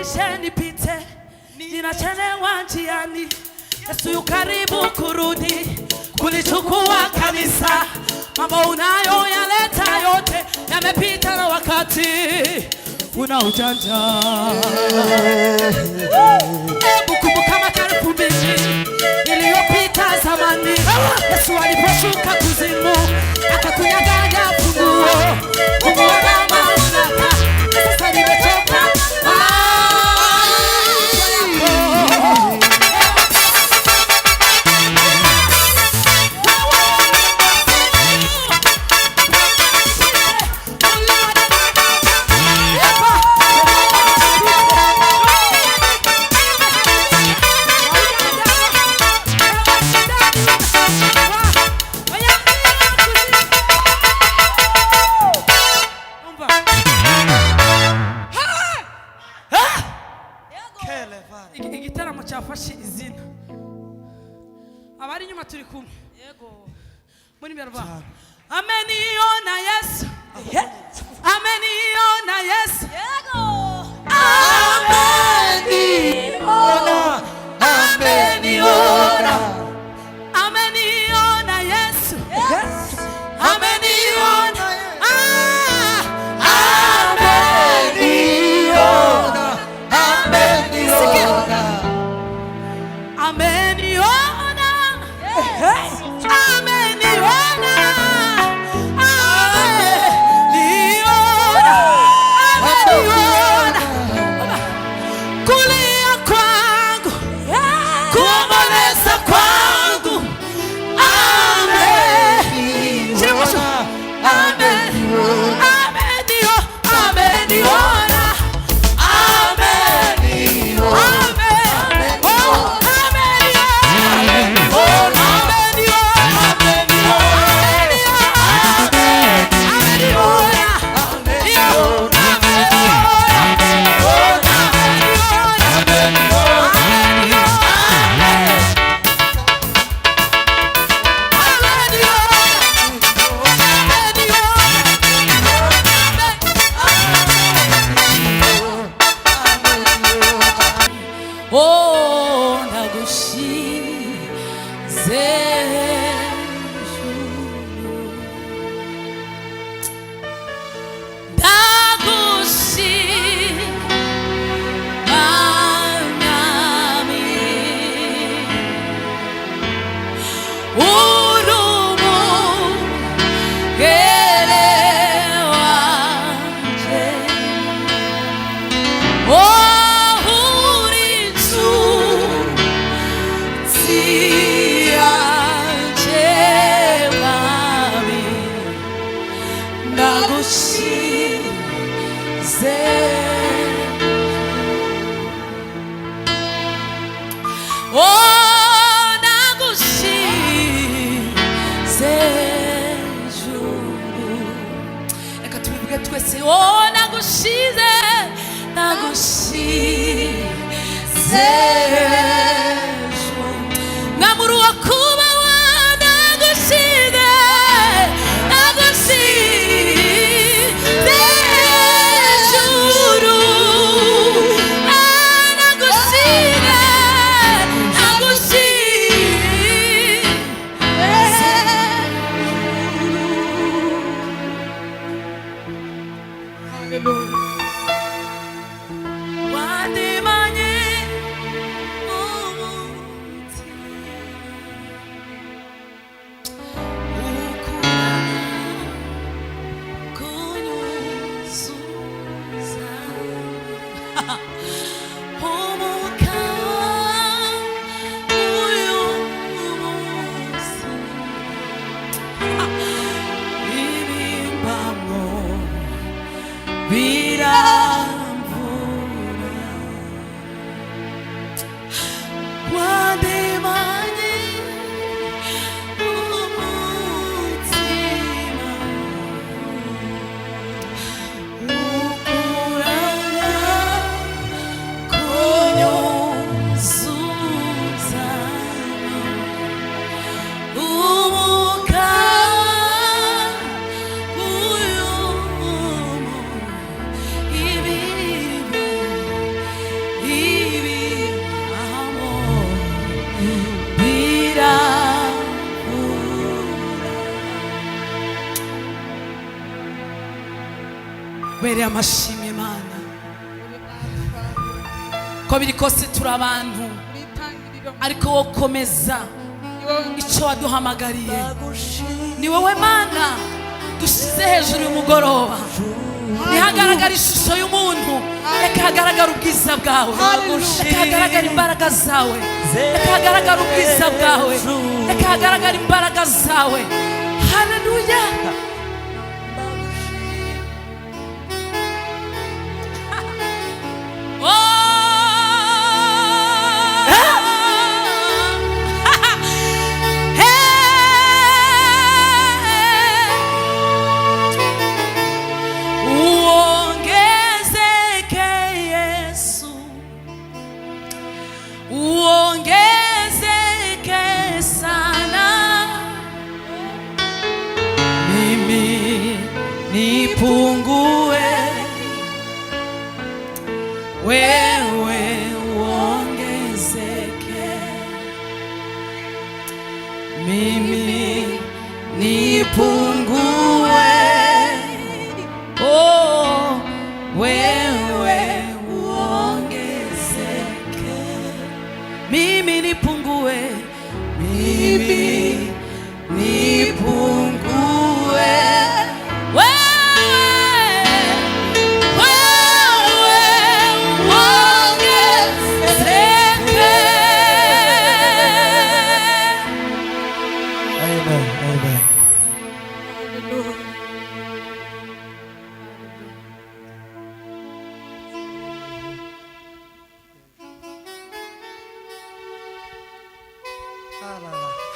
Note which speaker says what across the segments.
Speaker 1: Nipishe nipite, ninachelewa njiani. Yesu yu karibu kurudi kulichukua kanisa. Mambo unayoyaleta yote yamepita na wakati. Una ujanja. Hebu kumbuka miaka 2000 iliyopita zamani. Yesu aliposhuka kuzimu akakunyang'anya funguo na mamlaka. Sasa nimetoka. Igitaramo cyafashe izina. Abari nyuma turi kumwe. Yego. Muri merva. Ameniona Yesu. Ameniona Yesu. Yego. Ameniona. Ameniona. Ameniona Yesu. Yes. Ameniona. ubereye amashimwe Mana ko biri kose turi abantu ariko wo komeza icyo waduhamagariye ni wowe Mana dushyize hejuru y'umugoroba ntihagaragara ishusho y'umuntu reka hagaragara ubwiza bwawe reka hagaragara imbaraga zawe reka hagaragara ubwiza bwawe reka hagaragara imbaraga zawe haleluya nipungue wewe uongezeke mimi nipungue oh wewe uongezeke mimi nipungue mimi nipungue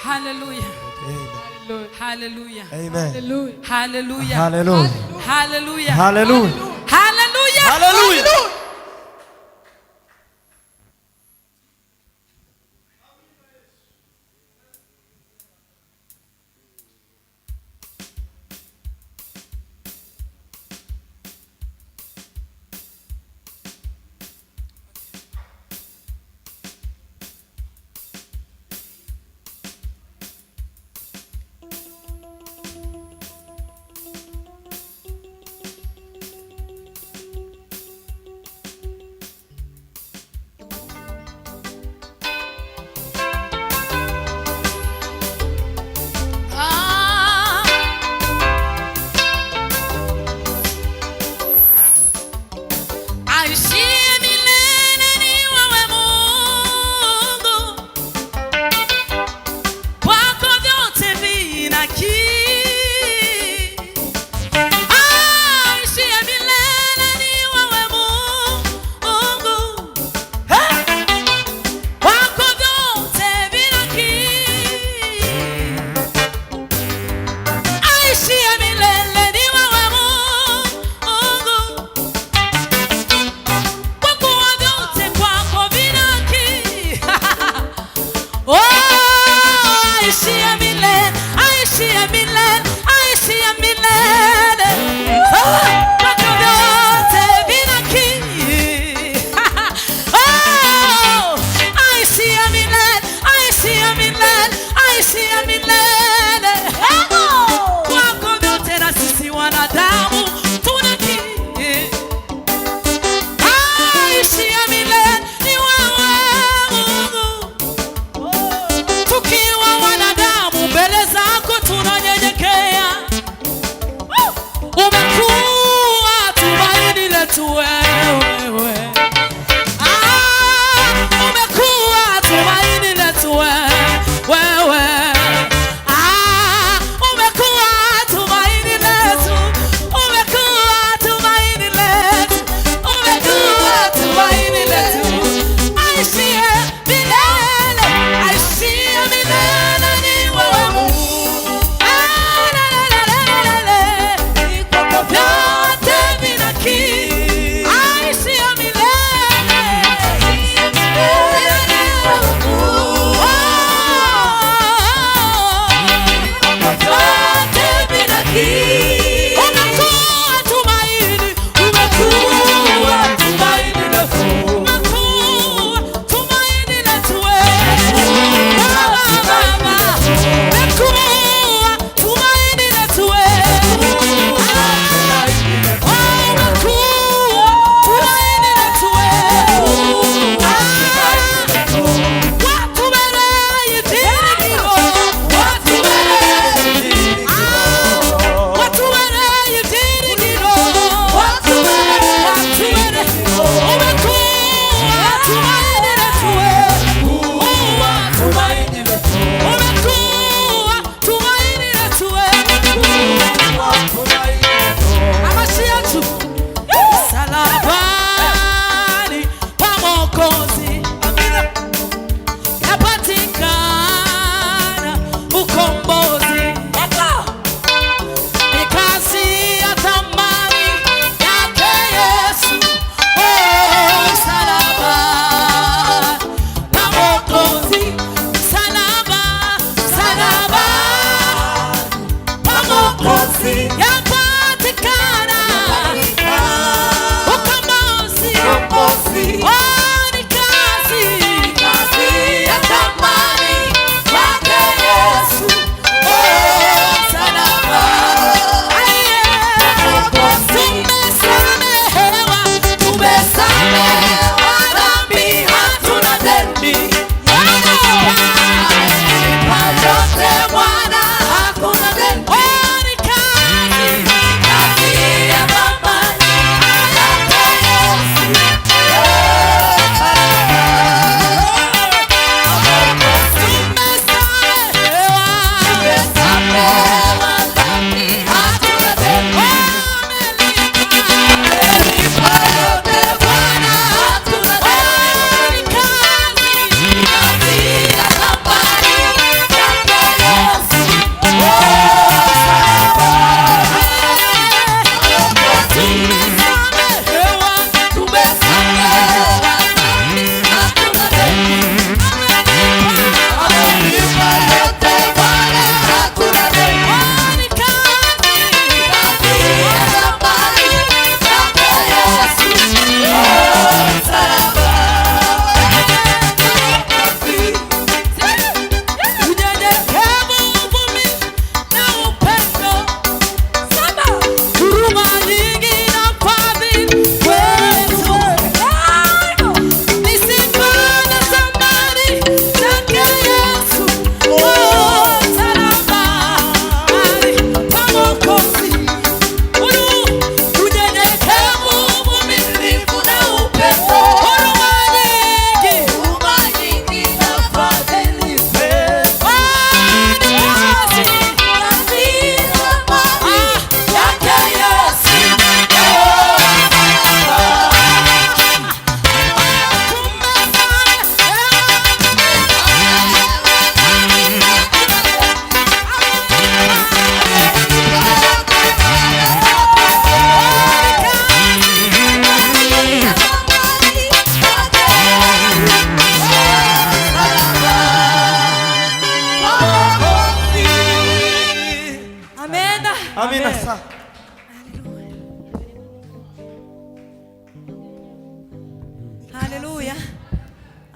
Speaker 1: Hallelujah. Hallelujah.
Speaker 2: Amen.
Speaker 1: Hallelujah.
Speaker 2: Hallelujah.
Speaker 1: Hallelujah.
Speaker 2: Hallelujah.
Speaker 1: Hallelujah.
Speaker 2: Hallelujah.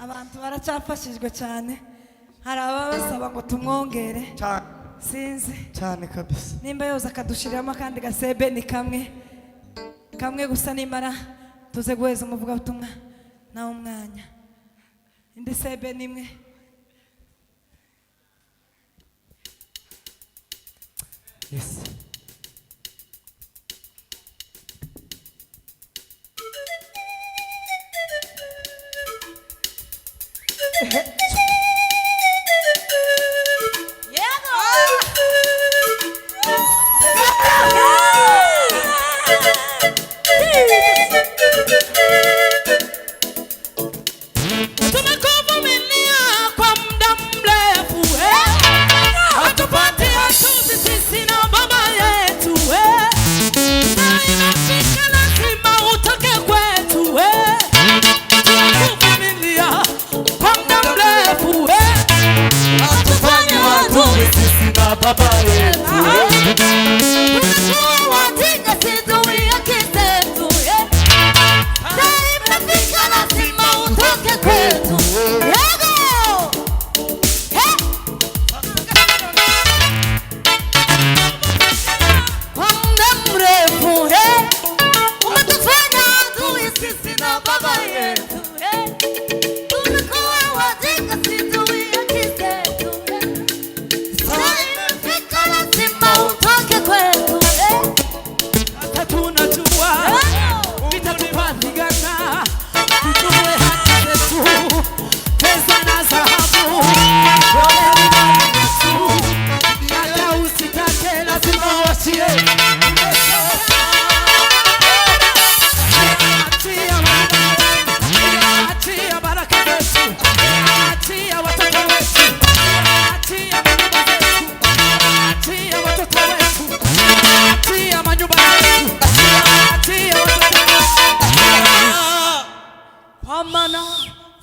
Speaker 2: abantu baracyafashijwe cyane. Hari ababasaba ngo tumwongere sinzi
Speaker 3: cyane kabisa,
Speaker 2: nimba yoza akadushiriramo kandi gasebe ni kamwe gusa, nimara tuze guheza umuvugabutumwa nawe umwanya. Indi sebe nimwe.
Speaker 3: yes.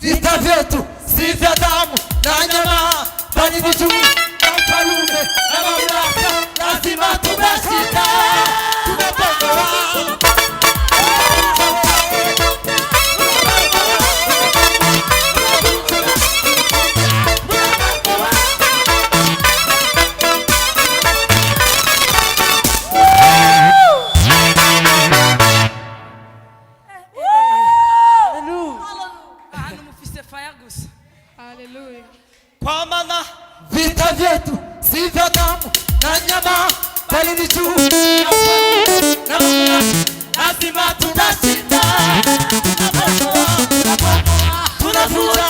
Speaker 3: Vita vyetu si vya damu na nyama, bali ni juu ya ufalme na mamlaka. Lazima tumeshinda, tumekomboa. Kwa maana vita vyetu si vya damu na nyama, bali ni juu ya ufalme na mamlaka. Lazima tutashinda, tunavuta,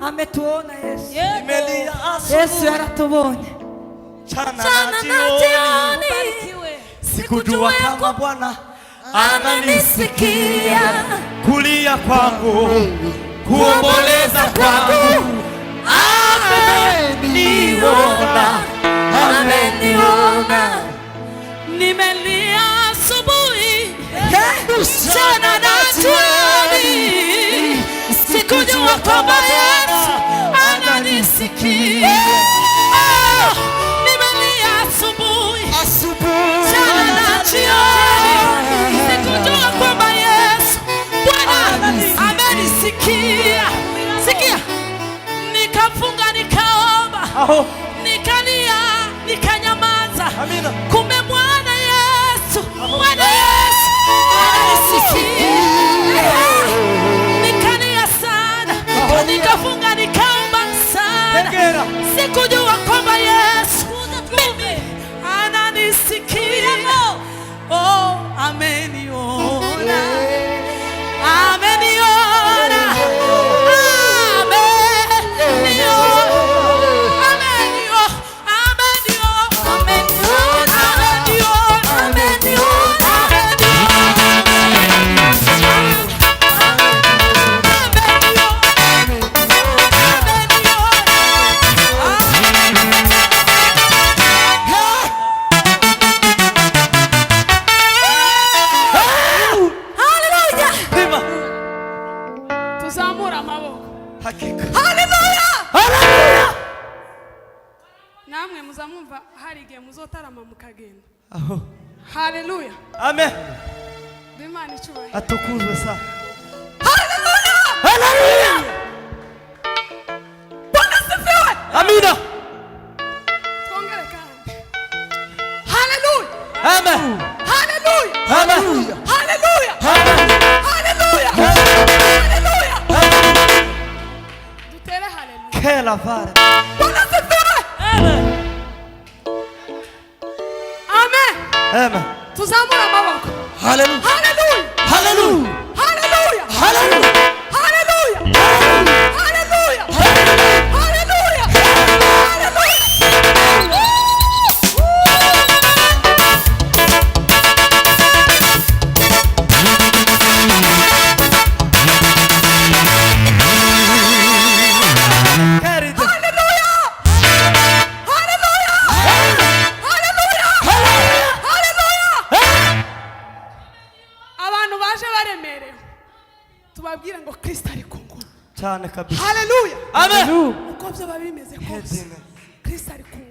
Speaker 2: ametuona Yesu. Yesu anatubonye.
Speaker 3: Chana na jioni, sikujua kama Bwana ananisikia. Kulia kwangu, kuomboleza kwangu, ameniona, ameniona.
Speaker 1: Nimelia asubuhi, mchana na jioni, sikujua kwamba Yesu ananisikia. Nimelia asubuhi, mchana na jioni, sikujua kwamba Yesu Bwana amenisikia. Sikia, nikafunga, nikaomba, nikalia, nikanyamaza. Kumbe Bwana Yesu ananisikia. Nikalia sana, nikafunga, nikaomba sana, sikujua kwamba Yesu mimi ananisikia. Oh, ameniona, ameniona,
Speaker 4: namwe muzamwumva hari igihe muzotarama mukagenda.
Speaker 3: aho
Speaker 4: Haleluya.
Speaker 3: amen
Speaker 4: Imana icyubahiro.
Speaker 3: atukuzwe sa
Speaker 1: Haleluya!
Speaker 3: haleluya
Speaker 1: Bwana asifiwe!
Speaker 3: amina
Speaker 4: Twongere kandi.
Speaker 1: Haleluya!
Speaker 3: amen
Speaker 1: Haleluya!
Speaker 3: haleluya
Speaker 1: Haleluya!
Speaker 3: haleluya
Speaker 1: Haleluya! Haleluya!
Speaker 4: Dutere haleluya.
Speaker 3: kela vare
Speaker 1: Bwana asifiwe!
Speaker 3: amen
Speaker 4: Amen.
Speaker 3: amen
Speaker 4: Tuzamura amaboko.
Speaker 3: haleluya
Speaker 1: Haleluya!
Speaker 3: haleluya
Speaker 1: Haleluya!
Speaker 3: haleluya
Speaker 1: Haleluya! Haleluya! Haleluya! Haleluya!
Speaker 3: Carry the
Speaker 1: Haleluya! Haleluya! Haleluya!
Speaker 4: Abantu baje baremerewe. Tubabwire ngo Kristo ari ku ngoma.
Speaker 3: cyane kabisa
Speaker 1: Haleluya!
Speaker 3: amen
Speaker 4: Uko byo babimeze kose. Kristo ari ku ngoma.